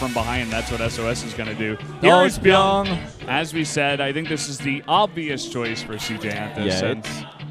from behind. That's what SOS is going to do. Here is Byung. As we said, I think this is the obvious choice for CJ Anthus. Yeah,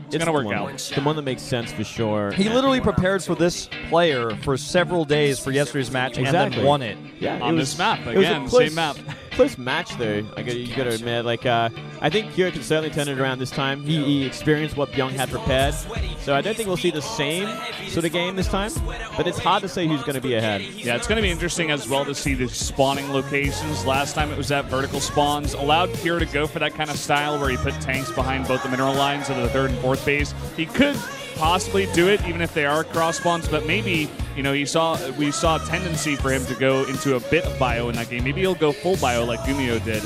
it's going to work out. The one that makes sense for sure. He literally prepared for this player for several days for yesterday's match and then won it. Yeah, on this map again, same map. Close match though. You got to admit, like I think Kira can certainly turn it around this time. He experienced what Byung had prepared, so I don't think we'll see the same sort of game this time. But it's hard to say who's going to be ahead. Yeah, it's going to be interesting as well to see the spawning locations. Last time it was at vertical spawns, allowed Kira to go for that kind of style where he put tanks behind both the mineral lines of the 3rd and 4th base. He could possibly do it even if they are cross spawns, but maybe, you know, we saw a tendency for him to go into a bit of bio in that game. Maybe he'll go full bio like Gumio did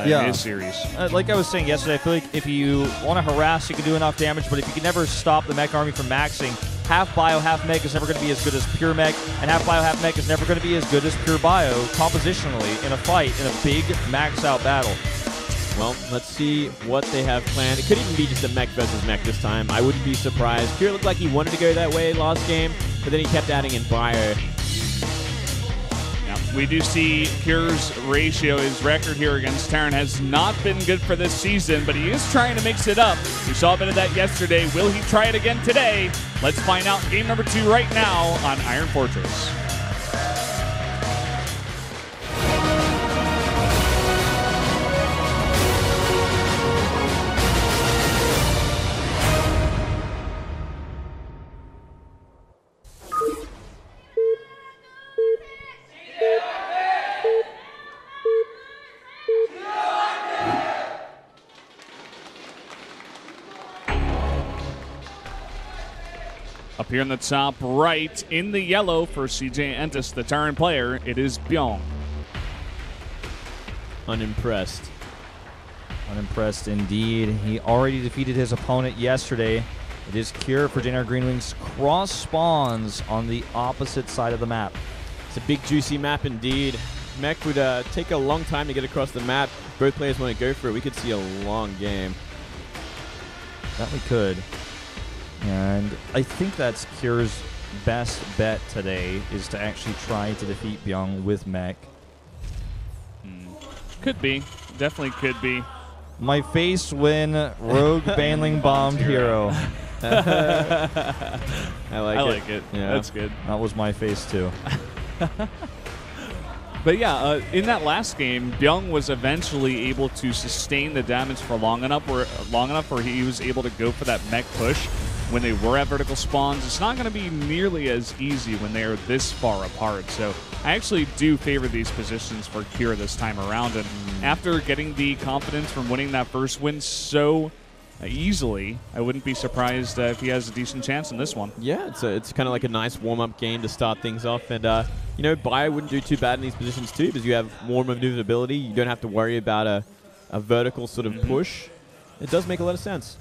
in his series. Like I was saying yesterday, I feel like if you want to harass, you can do enough damage, but if you can never stop the mech army from maxing, half bio, half mech is never going to be as good as pure mech, and half bio, half mech is never going to be as good as pure bio compositionally in a fight, in a big max out battle. Well, let's see what they have planned. It could even be just a mech versus mech this time. I wouldn't be surprised. Kira looked like he wanted to go that way last game, but then he kept adding in bio. Yeah, we do see Kira's ratio, his record here against Terran has not been good for this season, but he is trying to mix it up. We saw a bit of that yesterday. Will he try it again today? Let's find out game number 2 right now on Iron Fortress. Up here in the top right, in the yellow for CJ Anthus, the Terran player, it is Byung. Unimpressed. Unimpressed indeed. He already defeated his opponent yesterday. It is Cure for JNR Greenwings. Cross spawns on the opposite side of the map. It's a big, juicy map indeed. Mech would take a long time to get across the map. Both players want to go for it. We could see a long game. That we could. And I think that's Cure's best bet today, is to actually try to defeat Byung with mech. Could be. Definitely could be. My face when Rogue Banling bombed hero. I like it. Yeah. That's good. That was my face too. But yeah, in that last game, Byung was eventually able to sustain the damage for long enough where he was able to go for that mech push when they were at vertical spawns. It's not going to be nearly as easy when they are this far apart. So I actually do favor these positions for Kira this time around. And after getting the confidence from winning that first win so easily, I wouldn't be surprised if he has a decent chance in this one. Yeah, it's kind of like a nice warm-up game to start things off. And, you know, Bio wouldn't do too bad in these positions too, because you have more maneuverability. You don't have to worry about a vertical sort of push. It does make a lot of sense.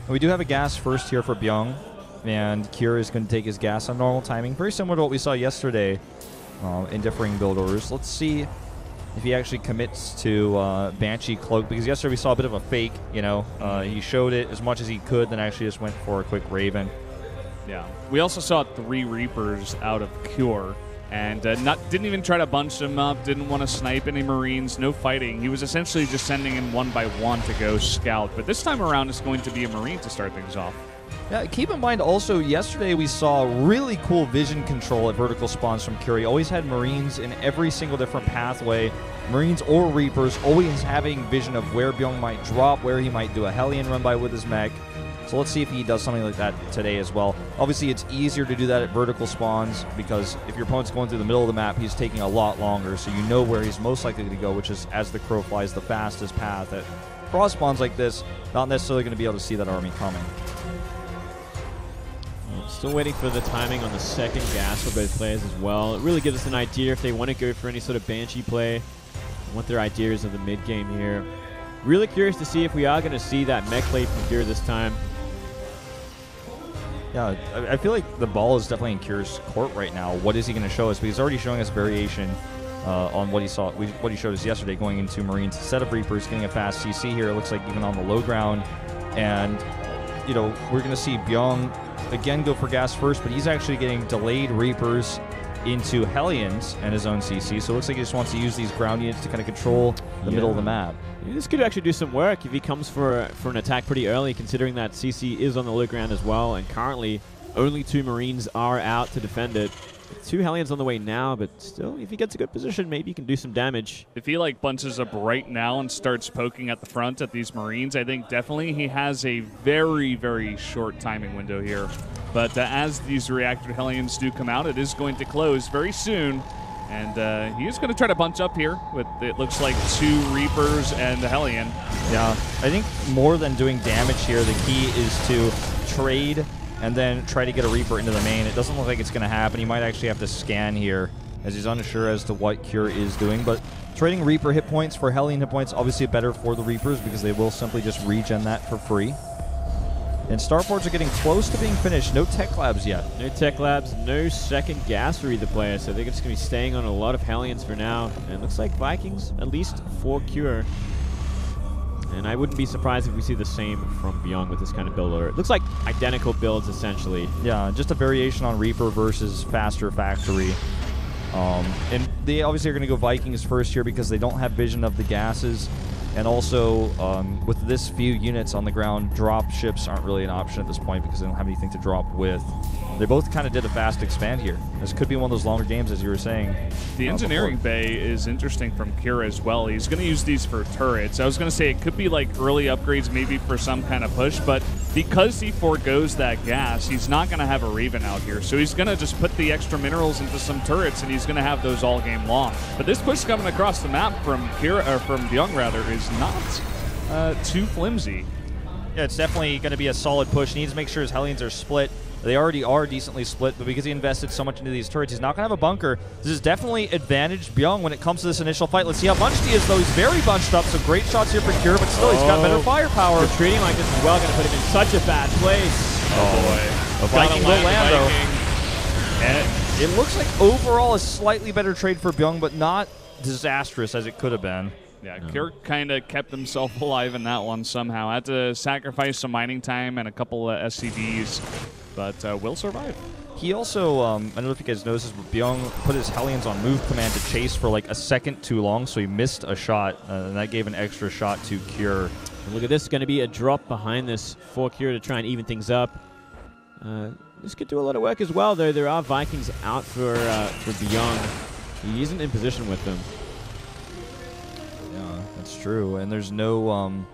We do have a gas first here for Byung, and Kira is going to take his gas on normal timing. Very similar to what we saw yesterday in differing build orders. Let's see if he actually commits to Banshee Cloak, because yesterday we saw a bit of a fake, you know. He showed it as much as he could, then actually just went for a quick Raven. Yeah. We also saw 3 Reapers out of Cure, and didn't even try to bunch them up, didn't want to snipe any Marines, no fighting. He was essentially just sending in one by one to go scout. But this time around, it's going to be a Marine to start things off. Yeah, keep in mind also, yesterday we saw really cool vision control at vertical spawns from Cure. He always had Marines in every single different pathway. Marines or Reapers, always having vision of where Byung might drop, where he might do a Hellion run by with his mech. So let's see if he does something like that today as well. Obviously, it's easier to do that at vertical spawns, because if your opponent's going through the middle of the map, he's taking a lot longer, so you know where he's most likely to go, which is, as the crow flies, the fastest path. At cross spawns like this, not necessarily going to be able to see that army coming. Still waiting for the timing on the second gas for both players as well. It really gives us an idea if they want to go for any sort of Banshee play, what their ideas of the mid-game here. Really curious to see if we are going to see that mech play from Cure this time. Yeah, I feel like the ball is definitely in Cure's court right now. What is he going to show us? Because he's already showing us variation on what he showed us yesterday, going into Marines instead of Reapers, getting a fast CC here. It looks like even on the low ground. And, you know, we're going to see Byung again go for gas first, but he's actually getting delayed Reapers into Hellions and his own CC, so it looks like he just wants to use these ground units to kind of control the middle of the map. Yeah, this could actually do some work if he comes for an attack pretty early, considering that CC is on the low ground as well, and currently only 2 Marines are out to defend it. 2 Hellions on the way now, but still, if he gets a good position, maybe he can do some damage. If he like bunches up right now and starts poking at the front at these Marines, I think definitely he has a very, very short timing window here. But as these reactor Hellions do come out, it is going to close very soon. And he is going to try to bunch up here with, it looks like, 2 Reapers and a Hellion. Yeah, I think more than doing damage here, the key is to trade and then try to get a Reaper into the main. It doesn't look like it's going to happen. He might actually have to scan here, as he's unsure as to what Cure is doing. But trading Reaper hit points for Hellion hit points, obviously better for the Reapers because they will simply just regen that for free. And starports are getting close to being finished. No tech labs yet. No tech labs, no second gas for either player, so they're just going to be staying on a lot of Hellions for now. And it looks like Vikings, at least for Cure. And I wouldn't be surprised if we see the same from Beyond with this kind of build order. It looks like identical builds, essentially. Yeah, just a variation on Reaper versus faster Factory. And they obviously are going to go Vikings first here because they don't have vision of the gases. And also, with this few units on the ground, drop ships aren't really an option at this point because they don't have anything to drop with. They both kind of did a fast expand here. This could be one of those longer games, as you were saying. The engineering bay is interesting from Kira as well. He's going to use these for turrets. I was going to say it could be like early upgrades maybe for some kind of push, but because he forgoes that gas, he's not going to have a Raven out here. So he's going to just put the extra minerals into some turrets, and he's going to have those all game long. But this push coming across the map from Kira, or from Byung rather, is not too flimsy. Yeah, it's definitely going to be a solid push. He needs to make sure his Hellions are split. They already are decently split, but because he invested so much into these turrets, he's not going to have a bunker. This is definitely advantage Byung when it comes to this initial fight. Let's see how bunched he is, though. He's very bunched up, so great shots here for Cure, but still, he's got better firepower. Retreating like this is well going to put him in such a bad place. Oh, boy. A Viking will land, though. And it looks like overall a slightly better trade for Byung, but not disastrous as it could have been. Yeah, Kirk kind of kept himself alive in that one somehow. Had to sacrifice some mining time and a couple of SCVs, but will survive. He also, I don't know if you guys noticed, but Byung put his Hellions on move command to chase for like a second too long, so he missed a shot, and that gave an extra shot to Cure. And look at this, going to be a drop behind this for Cure to try and even things up. This could do a lot of work as well, though. There are Vikings out for Byung. He isn't in position with them. That's true, and there's no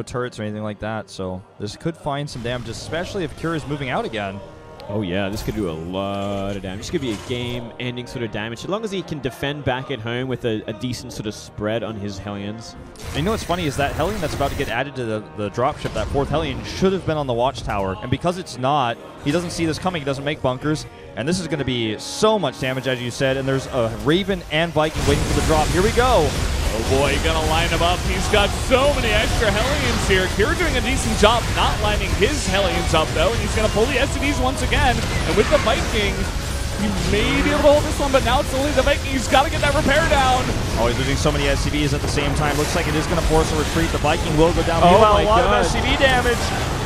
turrets or anything like that, so this could find some damage, especially if Cure is moving out again. Oh yeah, this could do a lot of damage. This could be a game-ending sort of damage, as long as he can defend back at home with a decent sort of spread on his Hellions. And you know what's funny is that Hellion that's about to get added to the dropship, that 4th Hellion, should have been on the watchtower, and because it's not, he doesn't see this coming, he doesn't make bunkers, and this is going to be so much damage, as you said, and there's a Raven and Viking waiting for the drop. Here we go! Oh boy, gonna line him up. He's got so many extra Hellions here. Kira doing a decent job not lining his Hellions up though, and he's gonna pull the SCVs once again. And with the Viking, he may be able to hold this one, but now it's only the Viking. He's gotta get that repair down. Oh, he's losing so many SCVs at the same time. Looks like it is gonna force a retreat. The Viking will go down. Oh Meanwhile, my a lot God. of SCV damage.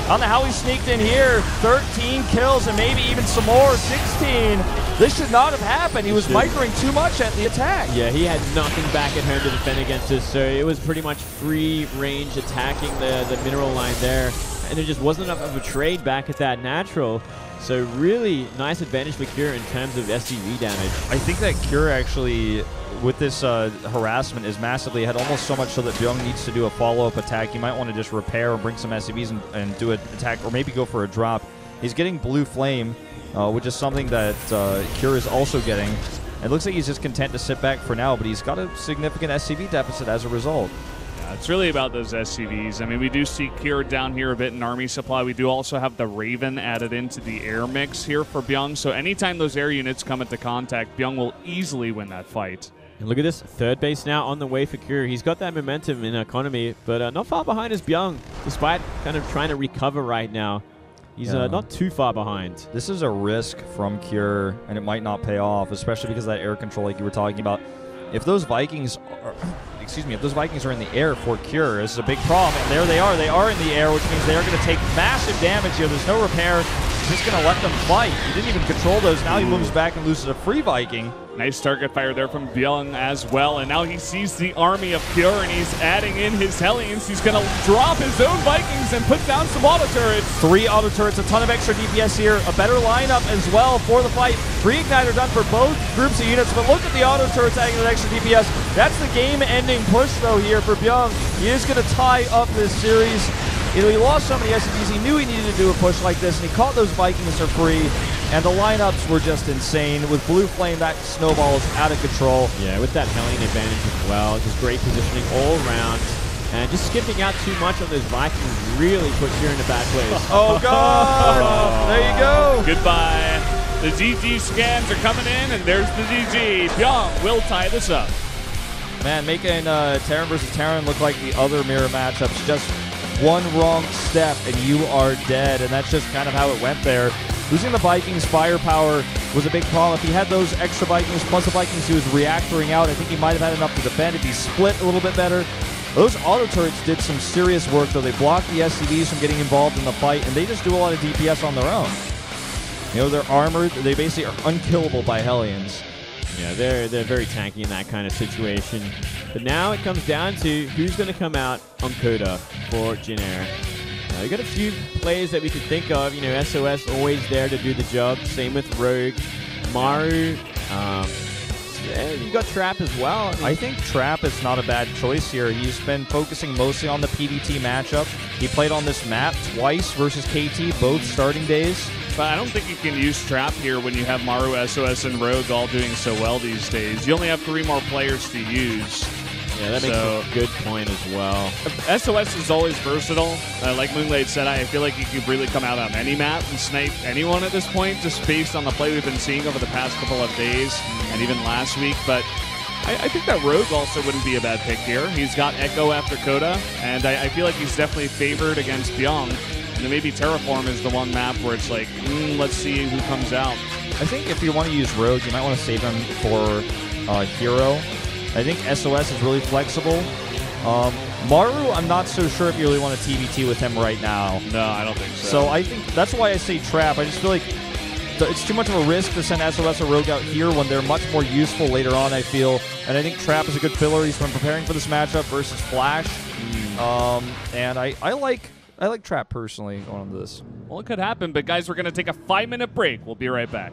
I don't know how he sneaked in here. 13 kills and maybe even some more. 16. This should not have happened. He was microing too much at the attack. Yeah, he had nothing back at home to defend against this, so it was pretty much free range attacking the mineral line there. And there just wasn't enough of a trade back at that natural. So really nice advantage for Cure in terms of SCV damage. I think that Cure actually, with this harassment, is massively ahead, almost so much so that Byung needs to do a follow-up attack. You might want to just repair or bring some SCVs and do an attack, or maybe go for a drop. He's getting Blue Flame, which is something that Cure is also getting. It looks like he's just content to sit back for now, but he's got a significant SCV deficit as a result. It's really about those SCVs. I mean, we do see Kira down here a bit in army supply. We do also have the Raven added into the air mix here for Byung. So anytime those air units come into contact, Byung will easily win that fight. And look at this, 3rd base now on the way for Cure. He's got that momentum in economy, but not far behind is Byung, despite kind of trying to recover right now. He's not too far behind. This is a risk from Cure, and it might not pay off, especially because of that air control like you were talking about. If those Vikings are... if those Vikings are in the air for Cure, this is a big problem. And there they are. They are in the air, which means they are going to take massive damage here. There's no repair. just going to let them fight. He didn't even control those. Now he moves back and loses a free Viking. Nice target fire there from Byung as well, and now he sees the army of Pure, and he's adding in his Hellions. He's going to drop his own Vikings and put down some auto turrets. 3 auto turrets, a ton of extra DPS here, a better lineup as well for the fight. Free Igniter done for both groups of units, but look at the auto turrets adding an extra DPS. That's the game-ending push, though, here for Byung. He is going to tie up this series. You know, he lost so many SCVs, he knew he needed to do a push like this, and he caught those Vikings for free. And the lineups were just insane. With Blue Flame, that snowball is out of control. Yeah, with that Hellion advantage as well. Just great positioning all around. And just skipping out too much on those Vikings really puts you in a bad place. Oh, God! There you go. Goodbye. The GG scans are coming in, and there's the GG. Byung will tie this up. Man, making Terran versus Terran look like the other mirror matchups. Just one wrong step, and you are dead. And that's just kind of how it went there. Losing the Vikings' firepower was a big problem. If he had those extra Vikings plus the Vikings he was reactoring out, I think he might have had enough to defend if he split a little bit better. Those auto turrets did some serious work, though. They blocked the SCVs from getting involved in the fight, and they just do a lot of DPS on their own. You know, they're armored. They basically are unkillable by Hellions. Yeah, they're very tanky in that kind of situation. But now it comes down to who's going to come out on Coda for Jin Air. We got a few plays that we could think of. You know, SOS always there to do the job. Same with Rogue. Maru. Yeah, you got Trap as well. I think Trap is not a bad choice here. He's been focusing mostly on the PvT matchup. He played on this map twice versus KT, both starting days. But I don't think you can use Trap here when you have Maru, SOS, and Rogue all doing so well these days. You only have 3 more players to use. Yeah, that makes a good point as well. SOS is always versatile. Like Moonglade said, I feel like he could really come out on any map and snipe anyone at this point, just based on the play we've been seeing over the past couple of days and even last week. But I think that Rogue also wouldn't be a bad pick here. He's got Echo after Coda, and I feel like he's definitely favored against Byung. And then maybe Terraform is the one map where it's like, let's see who comes out. I think if you want to use Rogue, you might want to save him for Hero. I think SOS is really flexible. Maru, I'm not so sure if you really want to TVT with him right now. No, I don't think so. So I think that's why I say Trap. I just feel like it's too much of a risk to send SOS or Rogue out here when they're much more useful later on, I feel. And I think Trap is a good filler. He's been preparing for this matchup versus Flash. And I like Trap personally going into this. Well, it could happen, but guys, we're going to take a 5-minute break. We'll be right back.